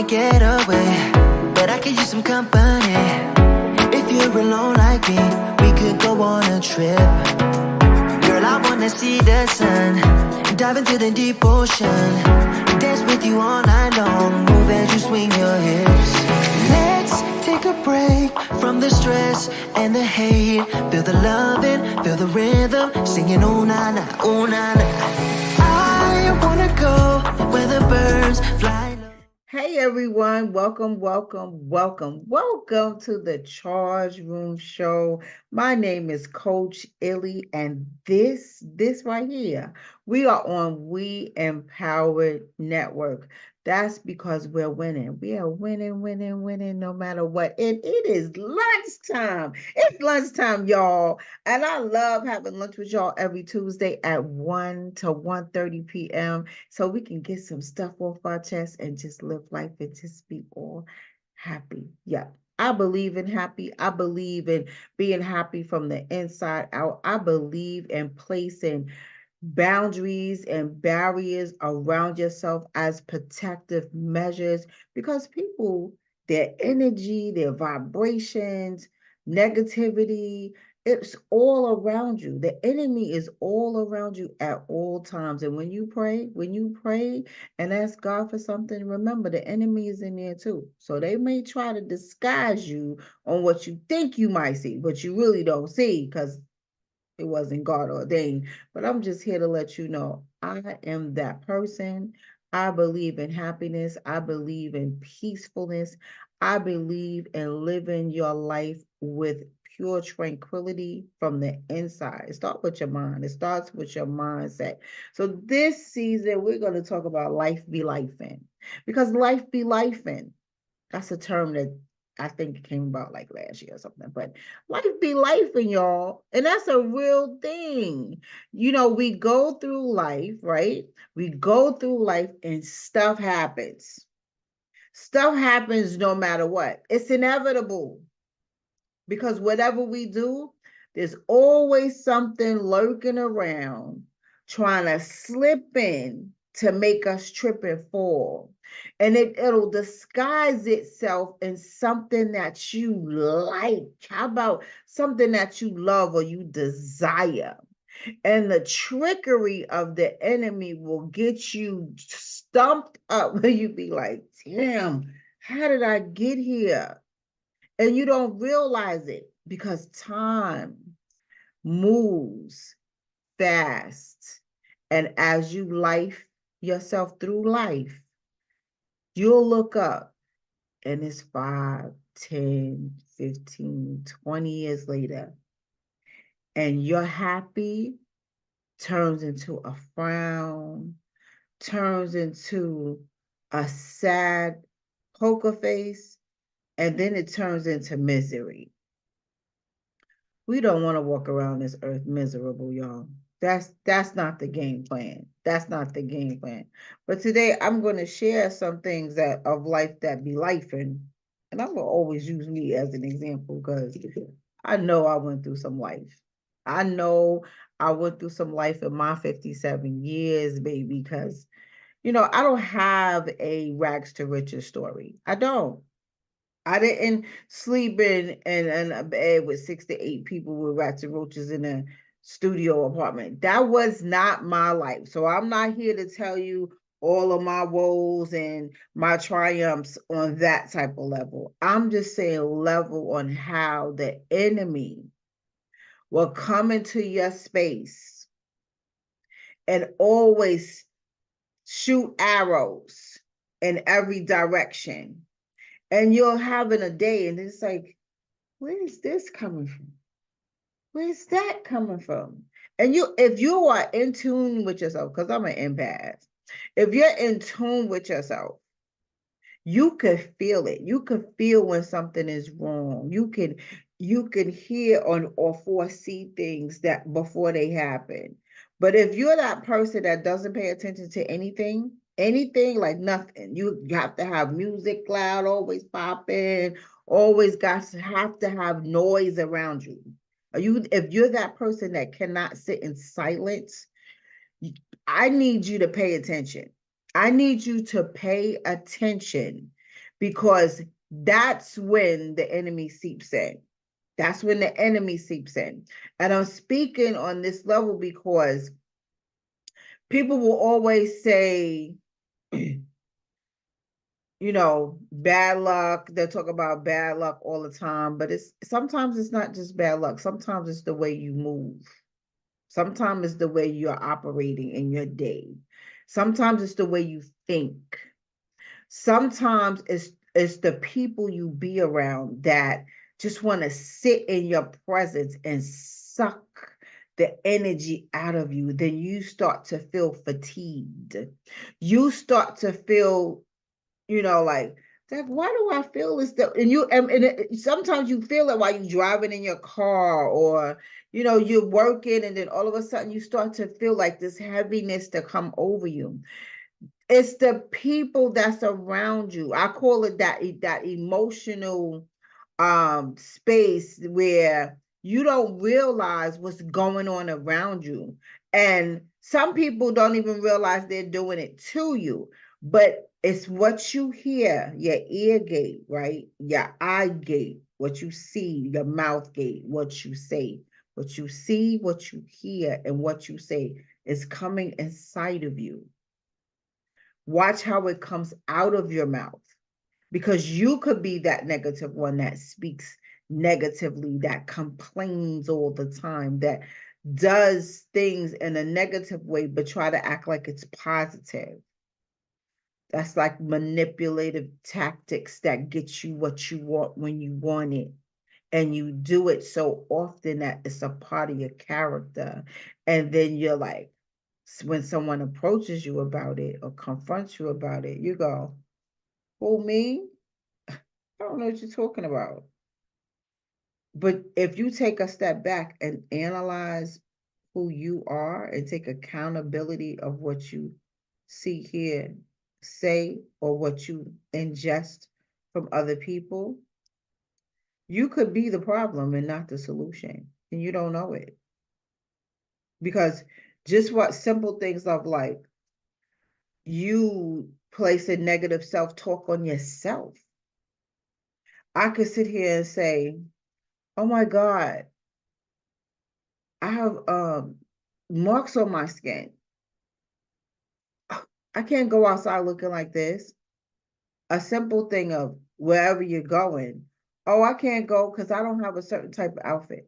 wanna get away, but I could use some company. If you're alone like me, we could go on a trip. Girl, I wanna see the sun, dive into the deep ocean, dance with you all night long, move as you swing your hips. Let's take a break from the stress and the hate. Feel the loving, feel the rhythm, singing ooh na na, ooh na na. I wanna go where the birds fly low. Hey everyone, welcome to the Charge Room Show. My name is Coach ILLY, and this right here, we are on We Empowered Network. That's because we're winning. We are winning, no matter what. And it is lunchtime. It's lunchtime, y'all. And I love having lunch with y'all every Tuesday at 1 to 1:30 p.m. so we can get some stuff off our chest and just live life and just be all happy. Yeah. I believe in happy. I believe in being happy from the inside out. I believe in placing boundaries and barriers around yourself as protective measures, because people, their energy, their vibrations, negativity, it's all around you. The enemy is all around you at all times. And when you pray and ask God for something, remember the enemy is in there too. So they may try to disguise you on what you think you might see, but you really don't see, because it wasn't God ordained. But I'm just here to let you know I am that person. I believe in happiness. I believe in peacefulness. I believe in living your life with pure tranquility from the inside. It starts with your mind. It starts with your mindset. So this season, we're going to talk about life be lifing, because life be lifing. That's a term that I think it came about like last year or something, but life be lifing, y'all. And that's a real thing. You know, we go through life, right? We go through life and stuff happens. Stuff happens no matter what. It's inevitable, because whatever we do, there's always something lurking around trying to slip in to make us trip and fall. And it'll disguise itself in something that you like. How about something that you love or you desire? And the trickery of the enemy will get you stumped up where you be like, damn, how did I get here? And you don't realize it, because time moves fast. And as you life yourself through life, you'll look up and it's 5, 10, 15, 20 years later. And your happy turns into a frown, turns into a sad poker face, and then it turns into misery. We don't want to walk around this earth miserable, y'all. That's not the game plan. That's not the game plan. But today I'm going to share some things that of life that be life, and I'm gonna always use me as an example, because I know I went through some life. I know I went through some life in my 57 years, baby, because I don't have a rags to riches story. I don't. I didn't sleep in a bed with 6 to 8 people with rats and roaches in a studio apartment. That was not my life. So I'm not here to tell you all of my woes and my triumphs on that type of level. I'm just saying level on how the enemy will come into your space and always shoot arrows in every direction. And you're having a day and it's like, where is this coming from? Where's that coming from? And if you are in tune with yourself, because I'm an empath, if you're in tune with yourself, you could feel it. You could feel when something is wrong. You can hear or foresee things that before they happen. But if you're that person that doesn't pay attention to anything like nothing, you have to have music loud, always popping, always have to have noise around you. If you're that person that cannot sit in silence, I need you to pay attention. I need you to pay attention, because that's when the enemy seeps in. That's when the enemy seeps in. And I'm speaking on this level because people will always say, bad luck. They'll talk about bad luck all the time, but sometimes it's not just bad luck. Sometimes it's the way you move. Sometimes it's the way you're operating in your day. Sometimes it's the way you think. Sometimes it's the people you be around that just want to sit in your presence and suck the energy out of you. Then you start to feel fatigued. You start to feel, like, why do I feel this stuff? And sometimes you feel it while you're driving in your car, or you're working, and then all of a sudden you start to feel like this heaviness to come over you. It's the people that's around you. I call it that emotional space where you don't realize what's going on around you. And some people don't even realize they're doing it to you, but it's what you hear, your ear gate, right? Your eye gate, what you see, your mouth gate, what you say. What you see, what you hear, and what you say is coming inside of you. Watch how it comes out of your mouth, because you could be that negative one that speaks negatively, that complains all the time, that does things in a negative way, but try to act like it's positive. That's like manipulative tactics that get you what you want when you want it. And you do it so often that it's a part of your character. And then you're like, when someone approaches you about it or confronts you about it, you go, who, me? I don't know what you're talking about. But if you take a step back and analyze who you are and take accountability of what you see, hear, say, or what you ingest from other people, you could be the problem and not the solution. And you don't know it. Because just what simple things of like, you place a negative self-talk on yourself. I could sit here and say, oh my God, I have marks on my skin. I can't go outside looking like this. A simple thing of wherever you're going. Oh, I can't go because I don't have a certain type of outfit.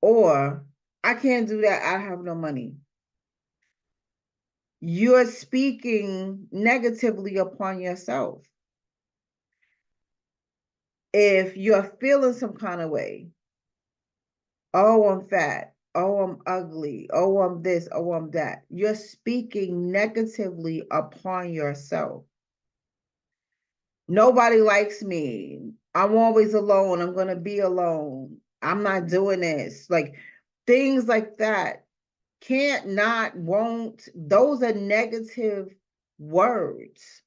Or I can't do that. I have no money. You're speaking negatively upon yourself. If you're feeling some kind of way, oh, I'm fat. Oh, I'm ugly. Oh, I'm this. Oh, I'm that. You're speaking negatively upon yourself. Nobody likes me. I'm always alone. I'm going to be alone. I'm not doing this. Like things like that. Can't, not, won't. Those are negative words.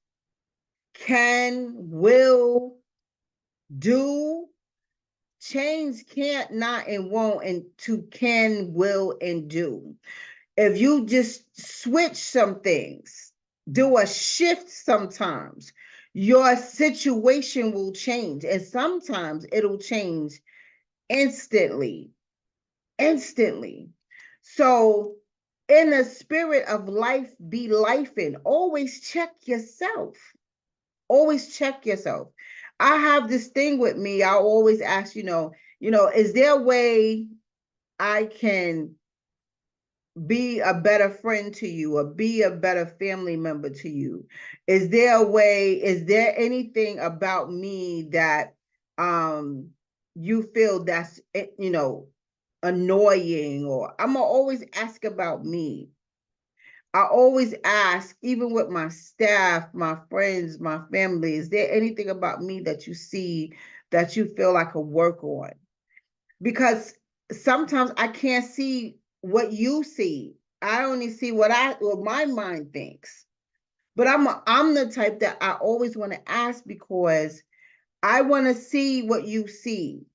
Can, will, do. Change can't, not, and won't into can, will, and do. If you just switch some things, do a shift sometimes, your situation will change. And sometimes it'll change instantly. Instantly. So, in the spirit of life, be lifing. Always check yourself. Always check yourself. I have this thing with me. I always ask, is there a way I can be a better friend to you or be a better family member to you? Is there anything about me that you feel that's annoying? Or I'm gonna always ask about me. I always ask, even with my staff, my friends, my family, is there anything about me that you see that you feel I could work on? Because sometimes I can't see what you see. I only see what my mind thinks. But I'm the type that I always want to ask, because I want to see what you see.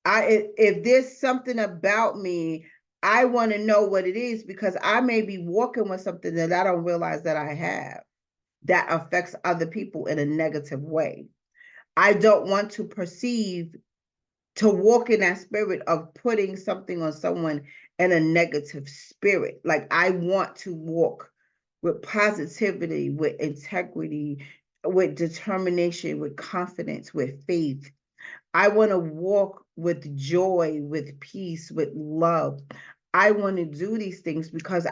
If there's something about me, I want to know what it is, because I may be walking with something that I don't realize that I have. that affects other people in a negative way. I don't want to perceive to walk in that spirit of putting something on someone in a negative spirit. Like I want to walk with positivity, with integrity, with determination, with confidence, with faith. I want to walk with joy, with peace, with love. I want to do these things because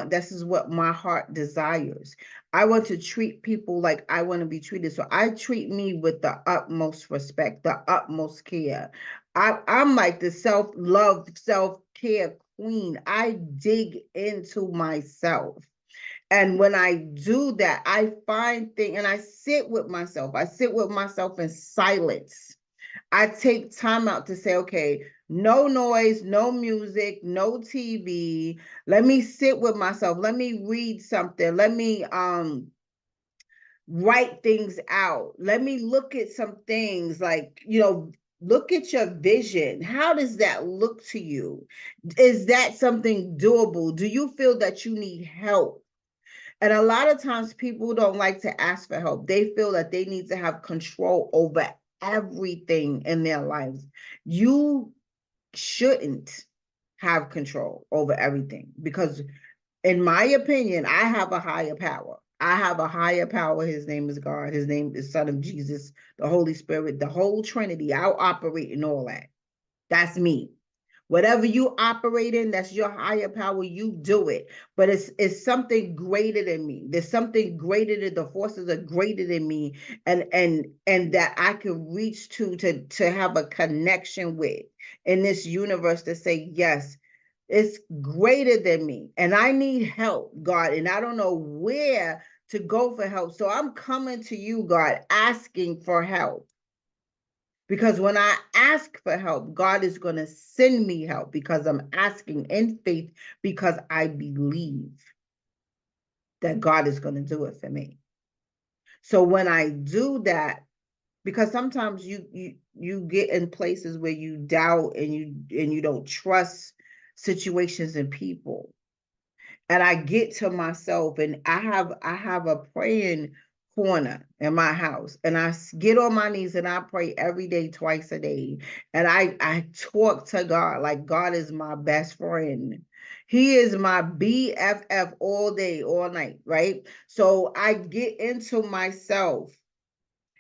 this is what my heart desires. I want to treat people like I want to be treated. So I treat me with the utmost respect, the utmost care. I'm like the self-love, self-care queen. I dig into myself. And when I do that, I find things and I sit with myself. I sit with myself in silence. I take time out to say, okay, no noise, no music, no TV. Let me sit with myself. Let me read something. Let me write things out. Let me look at some things like, look at your vision. How does that look to you? Is that something doable? Do you feel that you need help? And a lot of times people don't like to ask for help. They feel that they need to have control over everything in their lives. You shouldn't have control over everything because, in my opinion, I have a higher power. I have a higher power. His name is God. His name is Son of Jesus, the Holy Spirit, the whole Trinity. I'll operate in all that. That's me. Whatever you operate in, that's your higher power, you do it. But it's something greater than me. There's something greater than the forces are greater than me and that I can reach to have a connection with in this universe to say, yes, it's greater than me. And I need help, God. And I don't know where to go for help. So I'm coming to you, God, asking for help. Because when I ask for help, God is going to send me help because I'm asking in faith because I believe that God is going to do it for me. So when I do that, because sometimes you get in places where you doubt and you don't trust situations and people. And I get to myself and I have a praying corner in my house and I get on my knees and I pray every day, twice a day. And I talk to God like God is my best friend. He is my BFF all day, all night, right? So I get into myself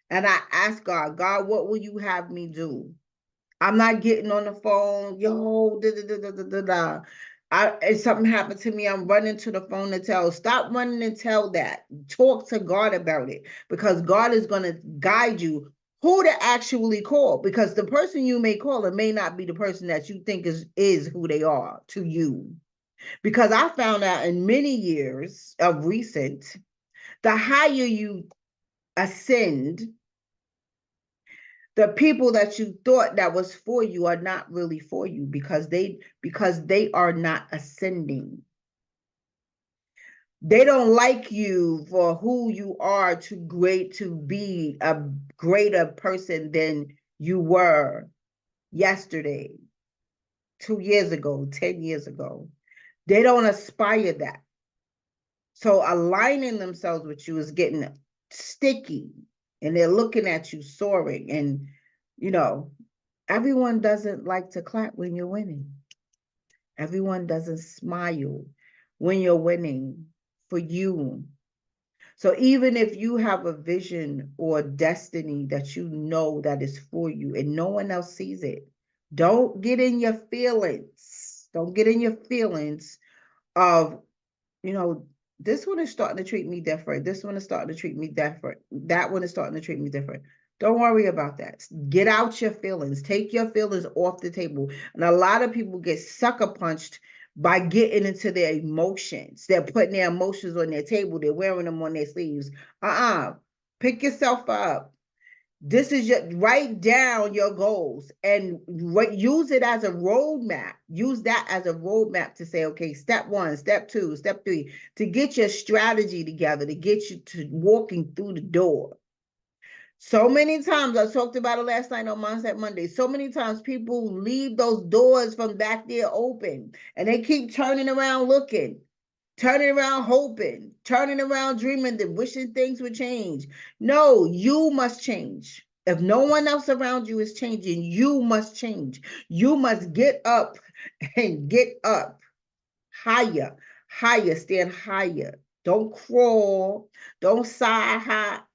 and I ask God, God, what will you have me do? I'm not getting on the phone, yo, da da da da da da. If something happened to me, I'm running to the phone to tell. Stop running and tell that. Talk to God about it because God is going to guide you who to actually call because the person you may call it may not be the person that you think is who they are to you. Because I found out in many years of recent, the higher you ascend, the people that you thought that was for you are not really for you because they are not ascending. They don't like you for who you are to be a greater person than you were yesterday, 2 years ago, 10 years ago. They don't aspire that. So aligning themselves with you is getting sticky and they're looking at you soaring and you know everyone doesn't like to clap when you're winning. Everyone doesn't smile when you're winning for you. So even if you have a vision or destiny that you know that is for you and no one else sees it, don't get in your feelings. Don't get in your feelings of, you know, this one is starting to treat me different. This one is starting to treat me different. That one is starting to treat me different. Don't worry about that. Get out your feelings. Take your feelings off the table. And a lot of people get sucker punched by getting into their emotions. They're putting their emotions on their table. They're wearing them on their sleeves. Pick yourself up. This is your write down your goals and use it as a roadmap. Use that as a roadmap to say, okay, step 1, step 2, step 3, to get your strategy together, to get you to walking through the door. So many times, I talked about it last night on Mindset Monday. So many times people leave those doors from back there open and they keep turning around looking turning around hoping, turning around dreaming, that wishing things would change. No, you must change. If no one else around you is changing, you must change. You must get up and get up higher, higher, stand higher. Don't crawl, don't side hop,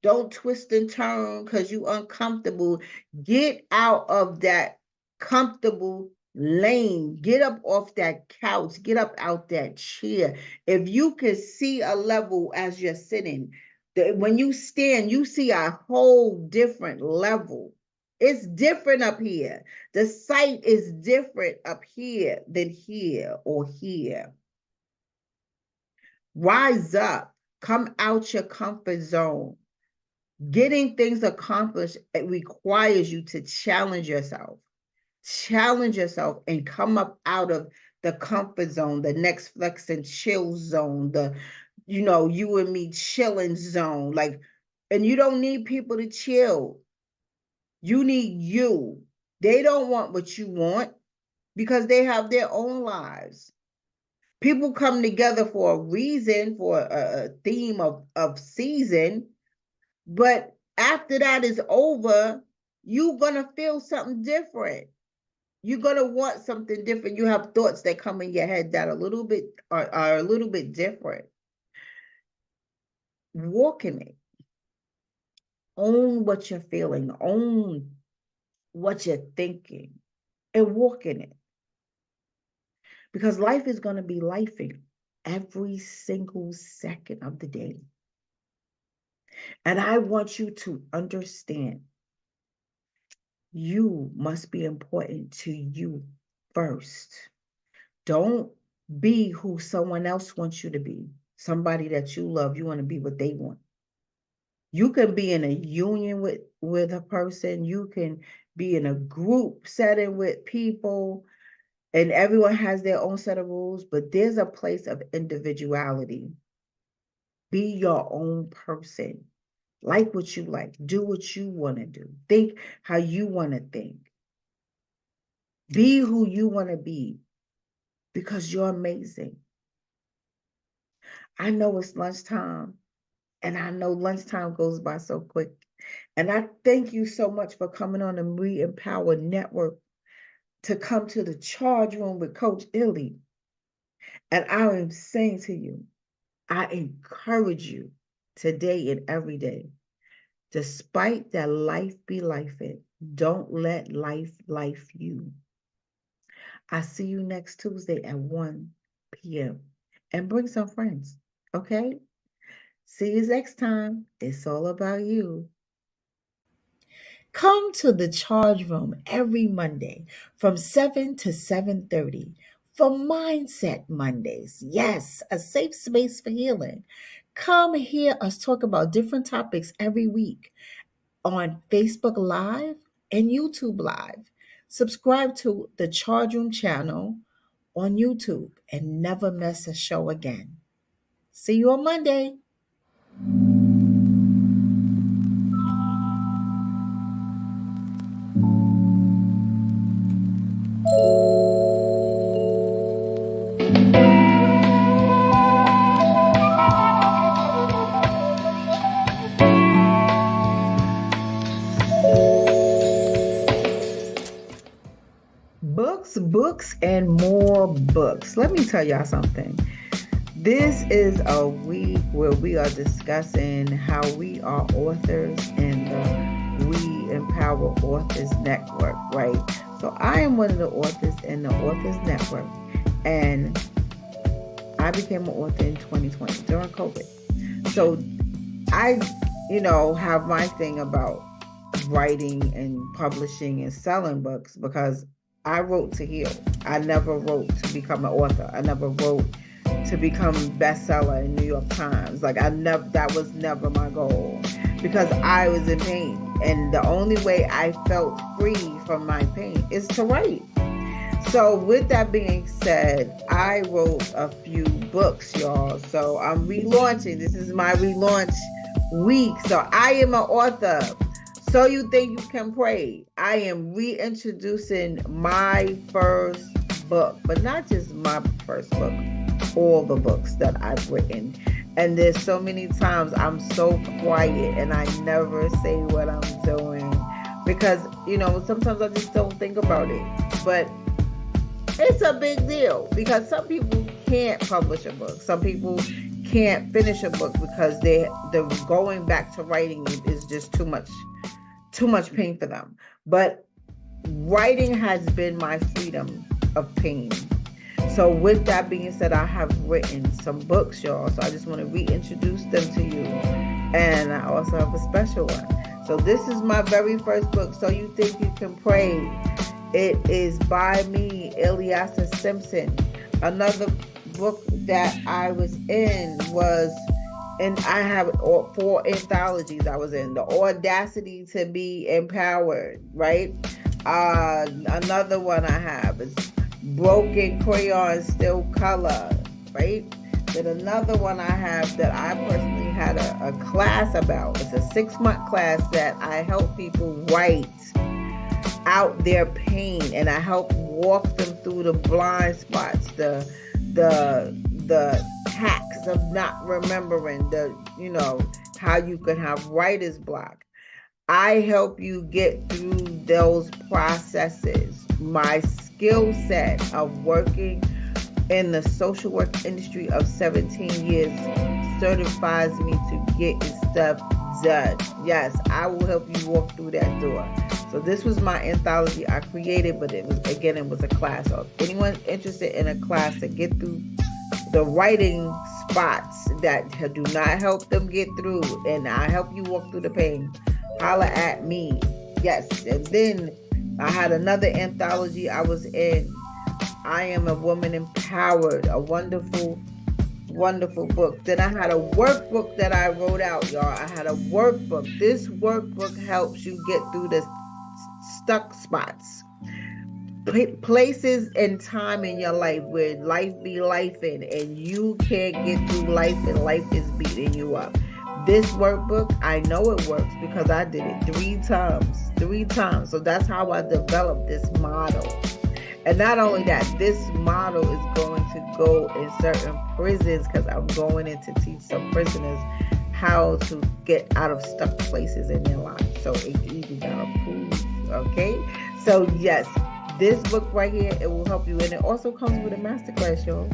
don't twist and turn because you uncomfortable. Get out of that comfortable lane. Get up off that couch. Get up out that chair. If you can see a level as you're sitting, when you stand, you see a whole different level. It's different up here. The sight is different up here than here or here. Rise up. Come out your comfort zone. Getting things accomplished, it requires you to challenge yourself. Challenge yourself and come up out of the comfort zone, the next flex and chill zone, the, you and me chilling zone. Like, and you don't need people to chill. You need you. They don't want what you want because they have their own lives. People come together for a reason, for a theme of season. But after that is over, you're going to feel something different. You're going to want something different. You have thoughts that come in your head that are a little bit different. Walk in it. Own what you're feeling. Own what you're thinking. And walk in it. Because life is going to be lifing every single second of the day. And I want you to understand, you must be important to you first. Don't be who someone else wants you to be. Somebody that you love, you want to be what they want. You can be in a union with a person. You can be in a group setting with people, and everyone has their own set of rules, but there's a place of individuality. Be your own person. Like what you like. Do what you want to do. Think how you want to think. Be who you want to be, because you're amazing. I know it's lunchtime, and I know lunchtime goes by so quick. And I thank you so much for coming on the We Empower Network to come to the charge room with Coach ILLY. And I am saying to you, I encourage you today and every day, despite that life be lifing, don't let life life you. I see you next Tuesday at 1 p.m. And bring some friends, okay? See you next time. It's all about you. Come to the charge room every Monday from 7 to 7:30 for Mindset Mondays. Yes, a safe space for healing. Come hear us talk about different topics every week on Facebook Live and YouTube Live. Subscribe to the Charge Room channel on YouTube and never miss a show again. See you on Monday. Books, and more books. Let me tell y'all something. This is a week where we are discussing how we are authors in the We Empower Authors Network, right? So I am one of the authors in the Authors Network, and I became an author in 2020 during COVID. So I, have my thing about writing and publishing and selling books, because I wrote to heal. I never wrote to become an author. I never wrote to become bestseller in New York Times. That was never my goal, because I was in pain. And the only way I felt free from my pain is to write. So with that being said, I wrote a few books, y'all. So I'm relaunching. This is my relaunch week. So I am an author. So You Think You Can Pray. I am reintroducing my first book, but not just my first book, all the books that I've written. And there's so many times I'm so quiet and I never say what I'm doing because, sometimes I just don't think about it. But it's a big deal because some people can't publish a book. Some people can't finish a book because they're going back to writing it is just too much pain for them. But writing has been my freedom of pain. So with that being said, I have written some books, y'all. So I just want to reintroduce them to you. And I also have a special one. So this is my very first book, So You Think You Can Pray. It is by me, Ilyasa Simpson. Another book that I was in was, and I have 4 anthologies I was in. The Audacity to Be Empowered, right? Another one I have is Broken Crayon Still Color, right? Then another one I have that I personally had a class about. It's a 6-month class that I help people write out their pain, and I help walk them through the blind spots, the hacks of not remembering, how you can have writer's block. I help you get through those processes. My skill set of working in the social work industry of 17 years certifies me to get stuff done. Yes, I will help you walk through that door. So this was my anthology I created, but it was a class. So if anyone's interested in a class to get through the writing spots that do not help them get through, and I help you walk through the pain, holla at me. Yes. And then I had another anthology I was in, I Am a Woman Empowered, a wonderful, wonderful book. Then I had a workbook that I wrote out, y'all. I had a workbook. This workbook helps you get through the stuck spots, places and time in your life where life be lifing and you can't get through life and life is beating you up. This workbook, I know it works because I did it 3 times. So that's how I developed this model. And not only that, this model is going to go in certain prisons because I'm going in to teach some prisoners how to get out of stuck places in their lives. So it even got approved, okay? So yes, this book right here, it will help you. And it also comes with a masterclass, y'all.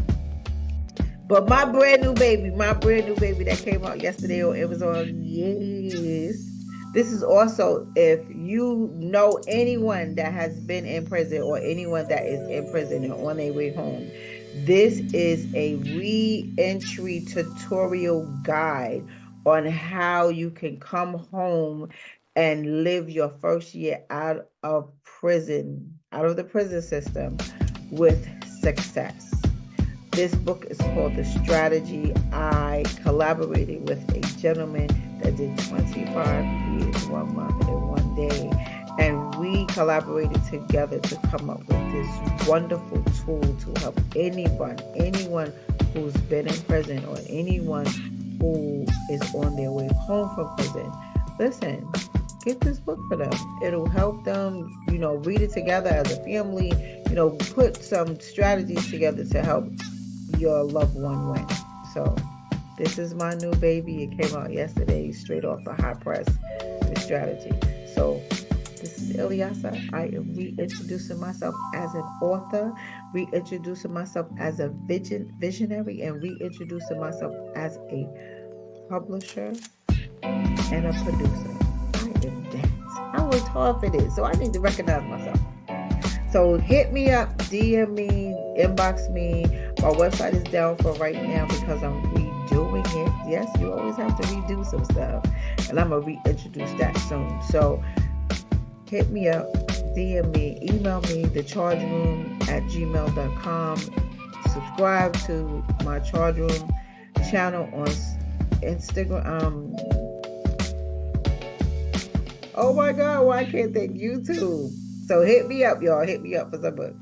But my brand new baby that came out yesterday on Amazon, yes. This is also, if you know anyone that has been in prison or anyone that is in prison and on their way home, this is a re-entry tutorial guide on how you can come home and live your first year out of the prison system with success. This book is called The Strategy. I collaborated with a gentleman that did 25 years, 1 month, and 1 day. And we collaborated together to come up with this wonderful tool to help anyone who's been in prison or anyone who is on their way home from prison. Listen, get this book for them. It'll help them, read it together as a family, put some strategies together to help your loved one win. So this is my new baby. It came out yesterday, straight off the hot press, The Strategy. So this is Ilyasa. I am reintroducing myself as an author, reintroducing myself as a visionary, and reintroducing myself as a publisher and a producer. I am that. I worked hard for this, so I need to recognize myself. So hit me up, DM me, inbox me. My website is down for right now because I'm redoing it. Yes, you always have to redo some stuff. And I'm going to reintroduce that soon. So hit me up, DM me, email me, thechargeroom@gmail.com. Subscribe to my Charge Room channel on Instagram. Oh my God, why can't they YouTube? So hit me up, y'all. Hit me up for some books.